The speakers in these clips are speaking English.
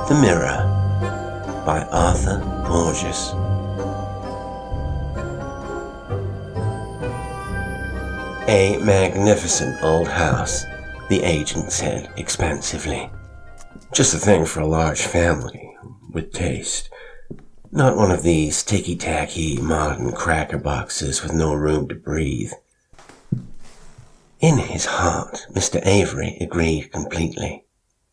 The Mirror by Arthur Porges. A magnificent old house, the agent said expansively. Just the thing for a large family, with taste. Not one of these ticky-tacky modern cracker boxes with no room to breathe. In his heart, Mr. Avery agreed completely,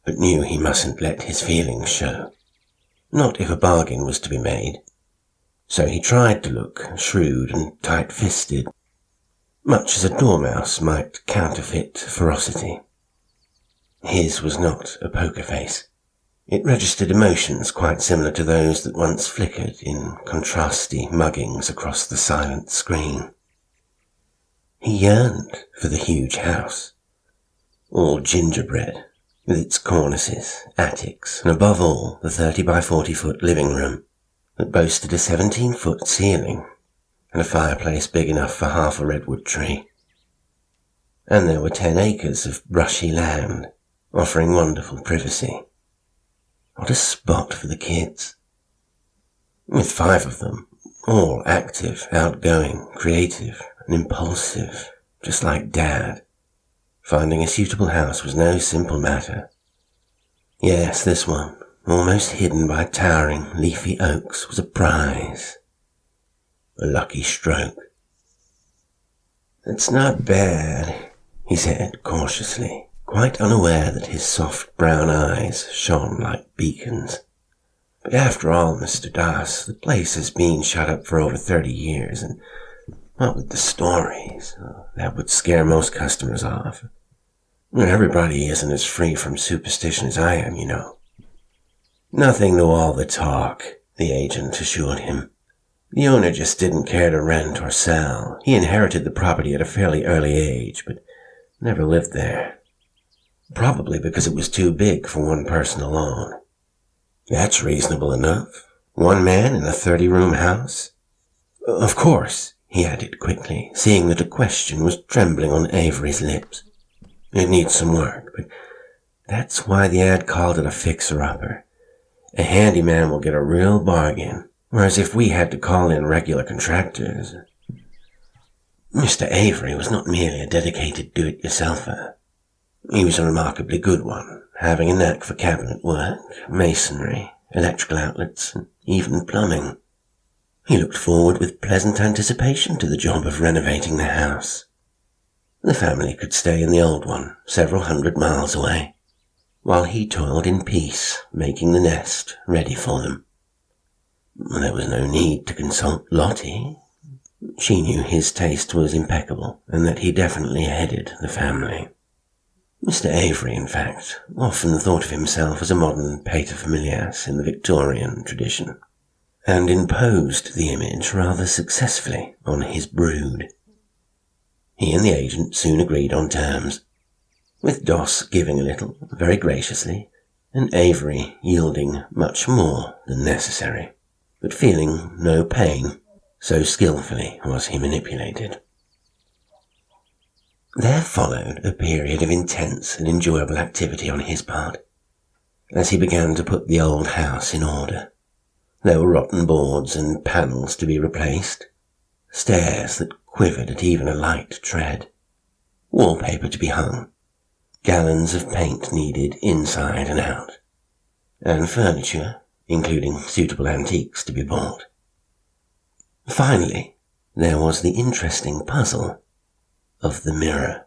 but knew he mustn't let his feelings show. Not if a bargain was to be made. So he tried to look shrewd and tight-fisted, much as a dormouse might counterfeit ferocity. His was not a poker face. It registered emotions quite similar to those that once flickered in contrasty muggings across the silent screen. He yearned for the huge house, all gingerbread, with its cornices, attics, and above all the 30 by 40 foot living room that boasted a 17-foot ceiling and a fireplace big enough for half a redwood tree. And there were 10 acres of brushy land, offering wonderful privacy. What a spot for the kids. With 5 of them, all active, outgoing, creative, and impulsive, just like Dad. Finding a suitable house was no simple matter. Yes, this one, almost hidden by towering, leafy oaks, was a prize. A lucky stroke. "It's not bad," he said cautiously, quite unaware that his soft brown eyes shone like beacons. "But after all, Mr. Das, the place has been shut up for over 30 years, and what with the stories, that would scare most customers off. Everybody isn't as free from superstition as I am, you know." "Nothing to all the talk," the agent assured him. "The owner just didn't care to rent or sell. He inherited the property at a fairly early age, but never lived there. Probably because it was too big for one person alone." "That's reasonable enough. One man in a 30-room house?" "Of course," he added quickly, seeing that a question was trembling on Avery's lips. "It needs some work, but that's why the ad called it a fixer-upper. A handyman will get a real bargain, whereas if we had to call in regular contractors..." Mr. Avery was not merely a dedicated do-it-yourselfer. He was a remarkably good one, having a knack for cabinet work, masonry, electrical outlets, and even plumbing. He looked forward with pleasant anticipation to the job of renovating the house. The family could stay in the old one, several hundred miles away, while he toiled in peace, making the nest ready for them. There was no need to consult Lottie. She knew his taste was impeccable, and that he definitely headed the family. Mr. Avery, in fact, often thought of himself as a modern paterfamilias in the Victorian tradition, and imposed the image rather successfully on his brood. He and the agent soon agreed on terms, with Doss giving a little, very graciously, and Avery yielding much more than necessary, but feeling no pain, so skillfully was he manipulated. There followed a period of intense and enjoyable activity on his part, as he began to put the old house in order. There were rotten boards and panels to be replaced, stairs that quivered at even a light tread, wallpaper to be hung, gallons of paint needed inside and out, and furniture, including suitable antiques, to be bought. Finally, there was the interesting puzzle of the mirror.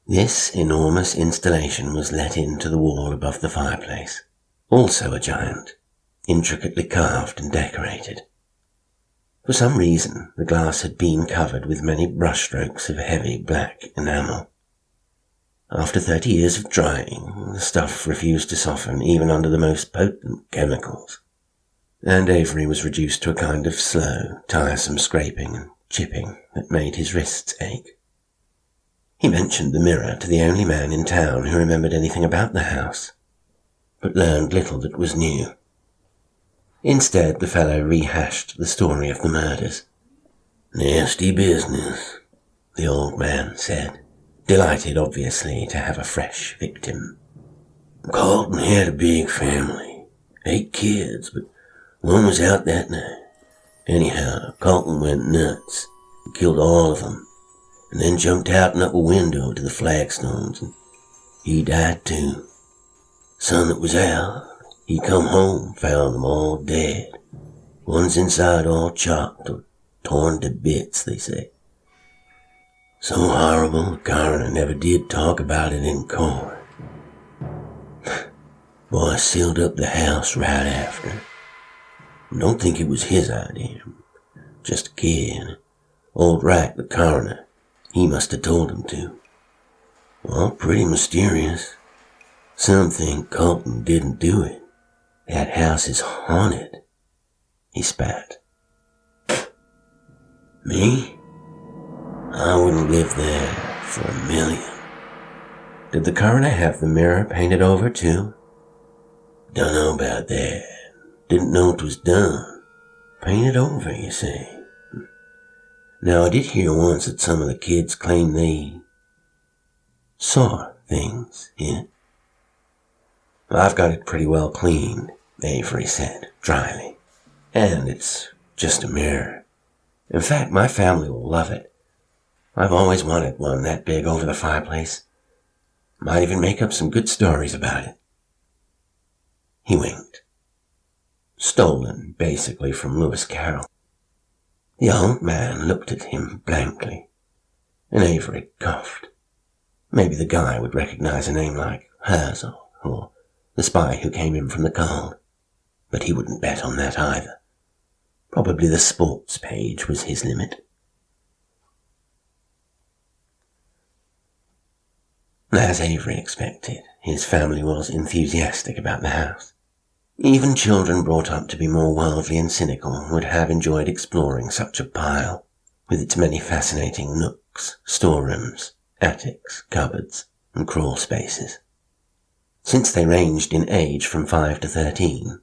This enormous installation was let into the wall above the fireplace, also a giant, intricately carved and decorated. For some reason, the glass had been covered with many brushstrokes of heavy black enamel. After 30 years of drying, the stuff refused to soften even under the most potent chemicals, and Avery was reduced to a kind of slow, tiresome scraping and chipping that made his wrists ache. He mentioned the mirror to the only man in town who remembered anything about the house, but learned little that was new. Instead, the fellow rehashed the story of the murders. "Nasty business," the old man said, delighted obviously to have a fresh victim. Carlton had a big family, 8 kids, but one was out that night. Anyhow, Carlton went nuts. He killed all of them, and then jumped out and up a window to the flagstones, and he died too. Son that was out, he come home, found them all dead. One's inside all chopped or torn to bits, they say. So horrible, the coroner never did talk about it in court. Boy sealed up the house right after. Don't think it was his idea. Just a kid. Old Rack, the coroner, he must have told him to. Well, pretty mysterious. Some think Carlton didn't do it. That house is haunted. He spat. Me? I wouldn't live there for $1 million. Did the coroner have the mirror painted over too? Dunno about that. Didn't know it was done. Painted over, you say? Now, I did hear once that some of the kids claimed they saw things in it. I've got it pretty well cleaned, Avery said, dryly. And it's just a mirror. In fact, my family will love it. I've always wanted one that big over the fireplace. Might even make up some good stories about it. He winked. Stolen, basically, from Lewis Carroll. The old man looked at him blankly, and Avery coughed. Maybe the guy would recognize a name like Herzog, or the spy who came in from the cold, but he wouldn't bet on that either. Probably the sports page was his limit. As Avery expected, his family was enthusiastic about the house. Even children brought up to be more worldly and cynical would have enjoyed exploring such a pile, with its many fascinating nooks, storerooms, attics, cupboards, and crawl spaces. Since they ranged in age from 5 to 13,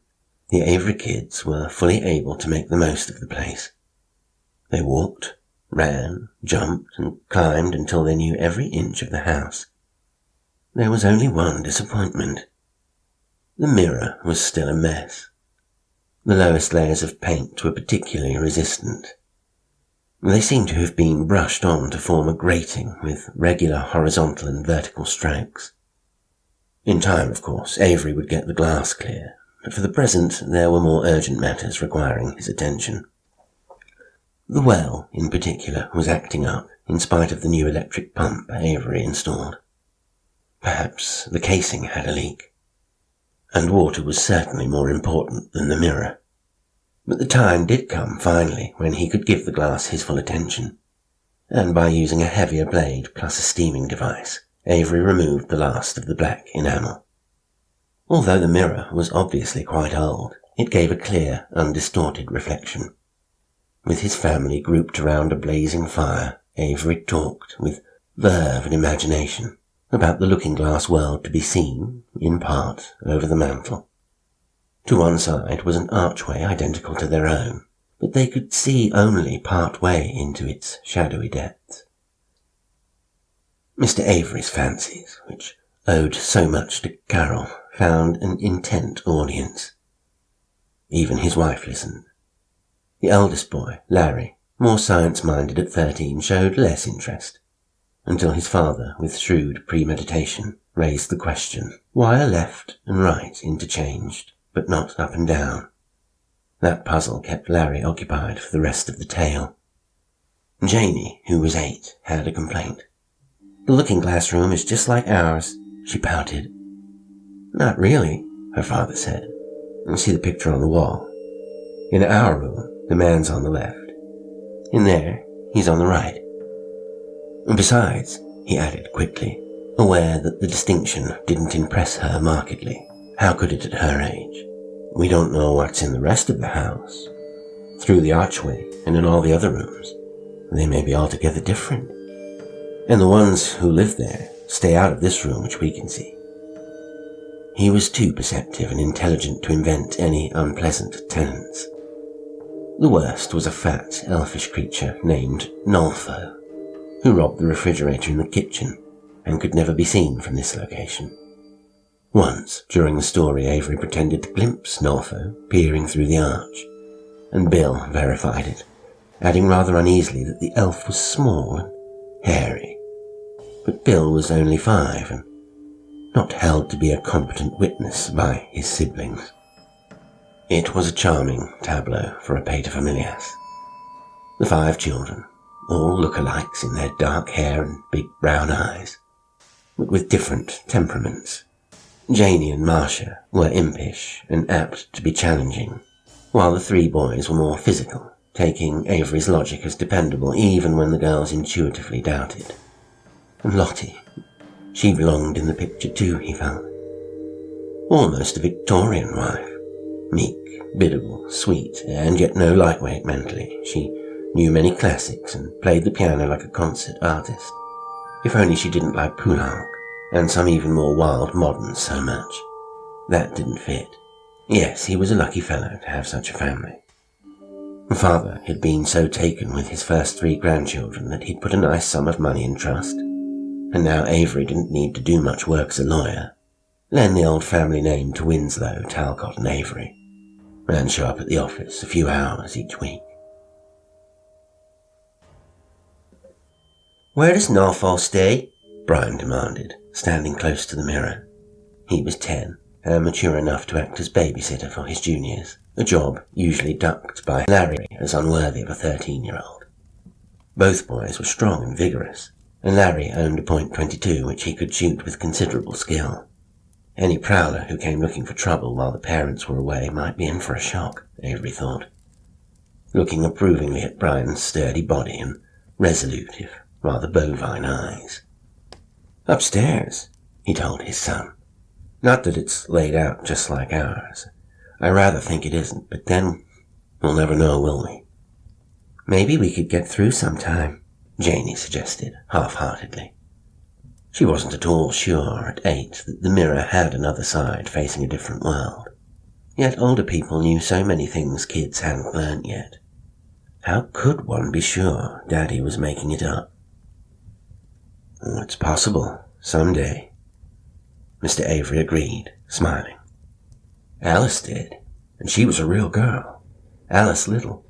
the Avery kids were fully able to make the most of the place. They walked, ran, jumped, and climbed until they knew every inch of the house. There was only one disappointment. The mirror was still a mess. The lowest layers of paint were particularly resistant. They seemed to have been brushed on to form a grating with regular horizontal and vertical strokes. In time, of course, Avery would get the glass clear, but for the present there were more urgent matters requiring his attention. The well, in particular, was acting up, in spite of the new electric pump Avery installed. Perhaps the casing had a leak. And water was certainly more important than the mirror. But the time did come, finally, when he could give the glass his full attention. And by using a heavier blade plus a steaming device, Avery removed the last of the black enamel. Although the mirror was obviously quite old, it gave a clear, undistorted reflection. With his family grouped around a blazing fire, Avery talked, with verve and imagination, about the looking-glass world to be seen, in part, over the mantel. To one side was an archway identical to their own, but they could see only part way into its shadowy depths. Mr. Avery's fancies, which owed so much to Carol, found an intent audience. Even his wife listened. The eldest boy, Larry, more science-minded at 13, showed less interest, until his father, with shrewd premeditation, raised the question, why are left and right interchanged, but not up and down? That puzzle kept Larry occupied for the rest of the tale. Janie, who was 8, had a complaint. The looking-glass room is just like ours, she pouted. Not really, her father said. You see the picture on the wall. In our room, the man's on the left. In there, he's on the right. Besides, he added quickly, aware that the distinction didn't impress her markedly. How could it at her age? We don't know what's in the rest of the house. Through the archway and in all the other rooms, they may be altogether different. And the ones who live there stay out of this room which we can see. He was too perceptive and intelligent to invent any unpleasant tenants. The worst was a fat, elfish creature named Nolfo, who robbed the refrigerator in the kitchen and could never be seen from this location. Once, during the story, Avery pretended to glimpse Nolfo peering through the arch, and Bill verified it, adding rather uneasily that the elf was small and hairy. But Bill was only 5 and not held to be a competent witness by his siblings. It was a charming tableau for a paterfamilias. The 5 children, all look-alikes in their dark hair and big brown eyes, but with different temperaments. Janie and Marcia were impish and apt to be challenging, while the 3 boys were more physical, taking Avery's logic as dependable even when the girls intuitively doubted. And Lottie, she belonged in the picture too, he felt. Almost a Victorian wife, meek, biddable, sweet, and yet no lightweight mentally. She knew many classics and played the piano like a concert artist. If only she didn't like Poulenc and some even more wild moderns so much. That didn't fit. Yes, he was a lucky fellow to have such a family. Father had been so taken with his first 3 grandchildren that he'd put a nice sum of money in trust, and now Avery didn't need to do much work as a lawyer. Lend the old family name to Winslow, Talcott and Avery, and show up at the office a few hours each week. "Where does Norfolk stay?" Brian demanded, standing close to the mirror. He was 10, and mature enough to act as babysitter for his juniors, a job usually ducked by Larry as unworthy of a 13-year-old. Both boys were strong and vigorous, and Larry owned a .22 which he could shoot with considerable skill. Any prowler who came looking for trouble while the parents were away might be in for a shock, Avery thought, looking approvingly at Brian's sturdy body and resolute, if rather bovine eyes. "Upstairs," he told his son. "Not that it's laid out just like ours. I rather think it isn't, but then we'll never know, will we?" "Maybe we could get through sometime," Janie suggested, half-heartedly. She wasn't at all sure at 8 that the mirror had another side facing a different world. Yet older people knew so many things kids hadn't learnt yet. How could one be sure Daddy was making it up? "It's possible, someday," Mr. Avery agreed, smiling. "Alice did, and she was a real girl, Alice Little."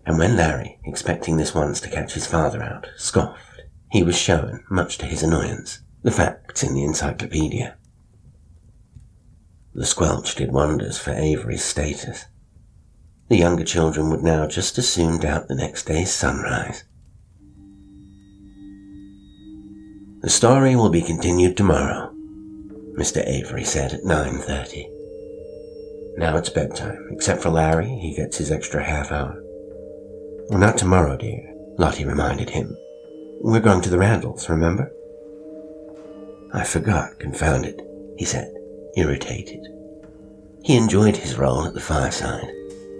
And when Larry, expecting this once to catch his father out, scoffed, he was shown, much to his annoyance, the facts in the encyclopedia. The squelch did wonders for Avery's status. The younger children would now just as soon doubt the next day's sunrise. "The story will be continued tomorrow," Mr. Avery said at 9:30. "Now it's bedtime. Except for Larry, he gets his extra half hour." "Well, not tomorrow, dear," Lottie reminded him. "We're going to the Randalls, remember?" "I forgot, confound it," he said, irritated. He enjoyed his role at the fireside,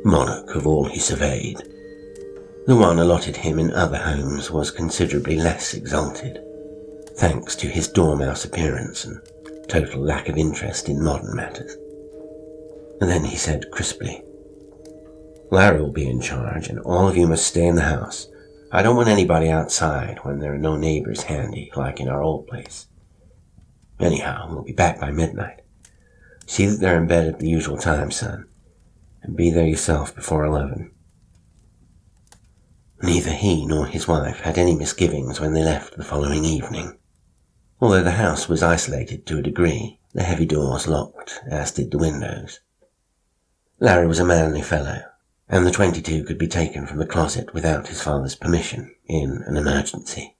monarch of all he surveyed. The one allotted him in other homes was considerably less exalted, thanks to his dormouse appearance and total lack of interest in modern matters. And then he said crisply, "Larry will be in charge, and all of you must stay in the house. I don't want anybody outside when there are no neighbors handy, like in our old place. Anyhow, we'll be back by midnight. See that they're in bed at the usual time, son, and be there yourself before 11. Neither he nor his wife had any misgivings when they left the following evening. Although the house was isolated to a degree, the heavy doors locked, as did the windows. Larry was a manly fellow, and the 22 could be taken from the closet without his father's permission in an emergency.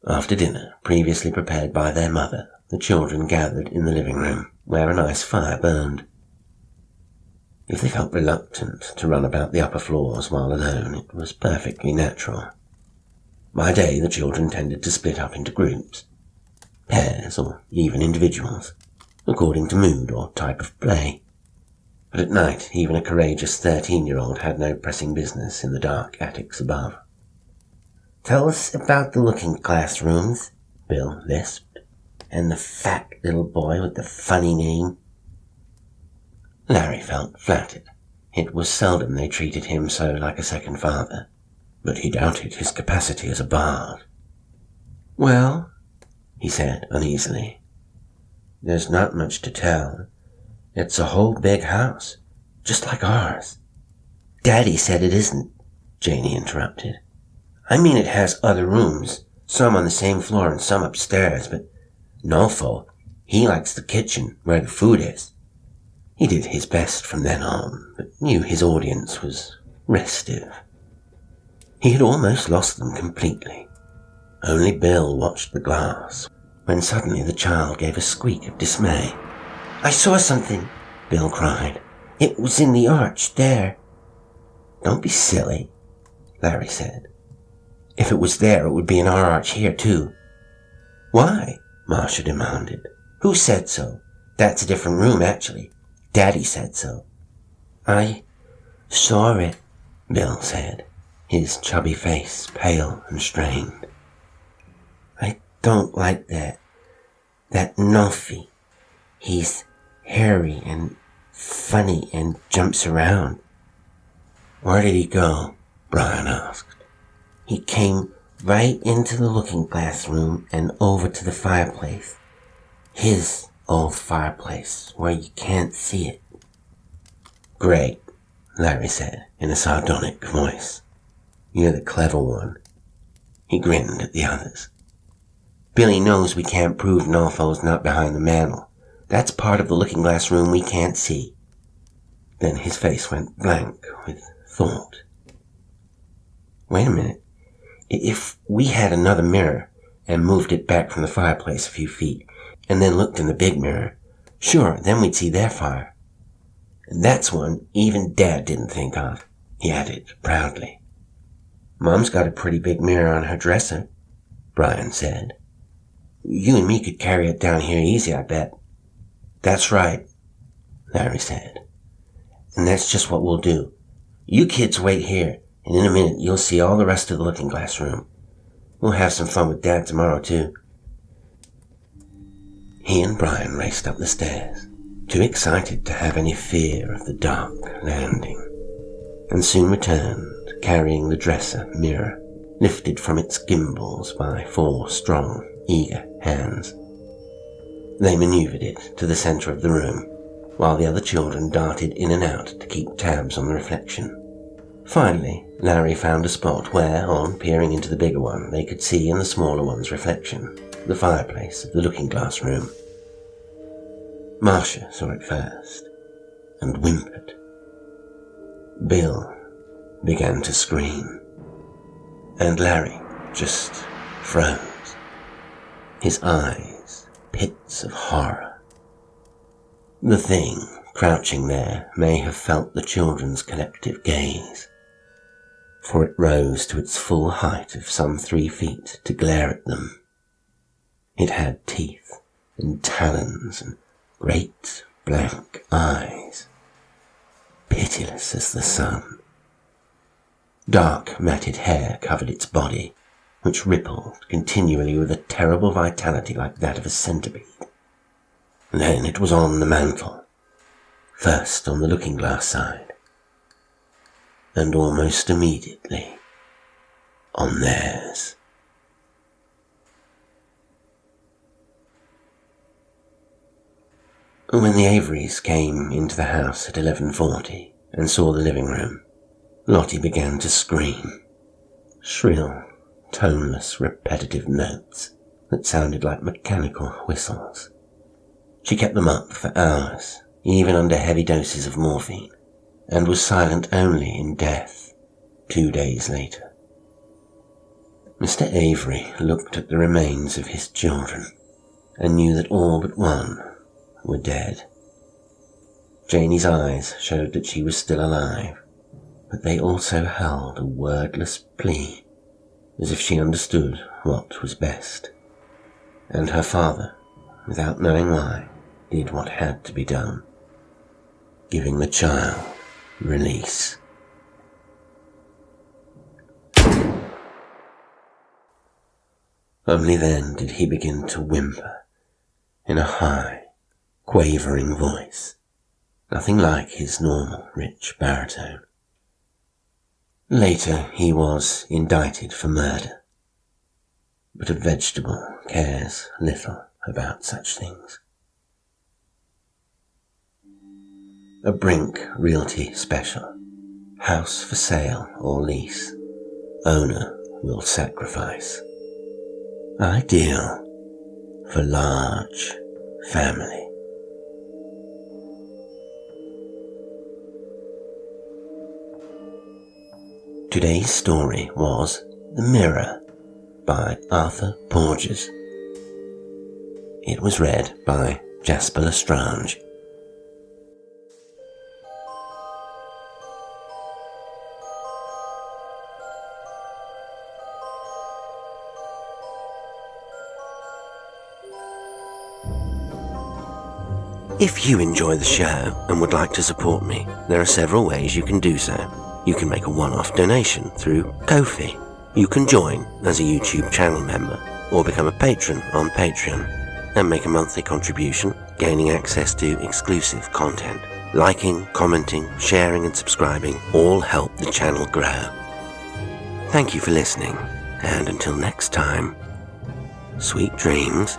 After dinner, previously prepared by their mother, the children gathered in the living room, where a nice fire burned. If they felt reluctant to run about the upper floors while alone, it was perfectly natural. By day, the children tended to split up into groups, pairs or even individuals, according to mood or type of play. But at night, even a courageous 13-year-old had no pressing business in the dark attics above. "Tell us about the looking-glass rooms," Bill lisped, "and the fat little boy with the funny name." Larry felt flattered. It was seldom they treated him so like a second father, but he doubted his capacity as a bard. "Well," he said uneasily, There's not much to tell. It's a whole big house, just like ours." "Daddy said it isn't," Janie interrupted. "I mean it has other rooms, some on the same floor and some upstairs, but Nolfo, he likes the kitchen where the food is." He did his best from then on, but knew his audience was restive. He had almost lost them completely. Only Bill watched the glass, when suddenly the child gave a squeak of dismay. "I saw something," Bill cried. "It was in the arch there." "Don't be silly," Larry said. "If it was there, it would be in our arch here, too." "Why?" Marcia demanded. "Who said so? That's a different room, actually. Daddy said so." "I saw it," Bill said, his chubby face pale and strained. "I don't like that Nuffy. He's hairy and funny and jumps around." "Where did he go?" Brian asked. "He came right into the looking glass room and over to the fireplace. His old fireplace, where you can't see it." "Great," Larry said in a sardonic voice. "You're the clever one." He grinned at the others. "Billy knows we can't prove Nolfo's not behind the mantel. That's part of the looking glass room we can't see." Then his face went blank with thought. "Wait a minute. If we had another mirror and moved it back from the fireplace a few feet, and then looked in the big mirror, sure, then we'd see their fire. That's one even Dad didn't think of," he added proudly. "Mom's got a pretty big mirror on her dresser," Brian said. "You and me could carry it down here easy, I bet." "That's right," Larry said. "And that's just what we'll do. You kids wait here, and in a minute you'll see all the rest of the looking glass room. We'll have some fun with Dad tomorrow, too." He and Brian raced up the stairs, too excited to have any fear of the dark landing, and soon returned carrying the dresser mirror, lifted from its gimbals by 4 strong, eager hands. They maneuvered it to the center of the room, while the other children darted in and out to keep tabs on the reflection. Finally, Larry found a spot where, on peering into the bigger one, they could see in the smaller one's reflection the fireplace of the looking glass room. Marcia saw it first, and whimpered. Bill began to scream, and Larry just froze, his eyes pits of horror. The thing crouching there may have felt the children's collective gaze, for it rose to its full height of some 3 feet to glare at them. It had teeth and talons and great blank eyes, pitiless as the sun. Dark matted hair covered its body, which rippled continually with a terrible vitality like that of a centipede. Then it was on the mantel, first on the looking-glass side, and almost immediately on theirs. When the Averys came into the house at 11:40 and saw the living room, Lottie began to scream, shrill, toneless, repetitive notes that sounded like mechanical whistles. She kept them up for hours, even under heavy doses of morphine, and was silent only in death 2 days later. Mr. Avery looked at the remains of his children and knew that all but one were dead. Janie's eyes showed that she was still alive, but they also held a wordless plea, as if she understood what was best. And her father, without knowing why, did what had to be done, giving the child release. Only then did he begin to whimper in a high, quavering voice, nothing like his normal rich baritone. Later he was indicted for murder, but a vegetable cares little about such things. A Brink Realty Special. House for sale or lease. Owner will sacrifice. Ideal for large family. Today's story was The Mirror by Arthur Porges. It was read by Jasper Lestrange. If you enjoy the show and would like to support me, there are several ways you can do so. You can make a one-off donation through Ko-fi. You can join as a YouTube channel member or become a patron on Patreon and make a monthly contribution, gaining access to exclusive content. Liking, commenting, sharing and subscribing all help the channel grow. Thank you for listening, and until next time, sweet dreams.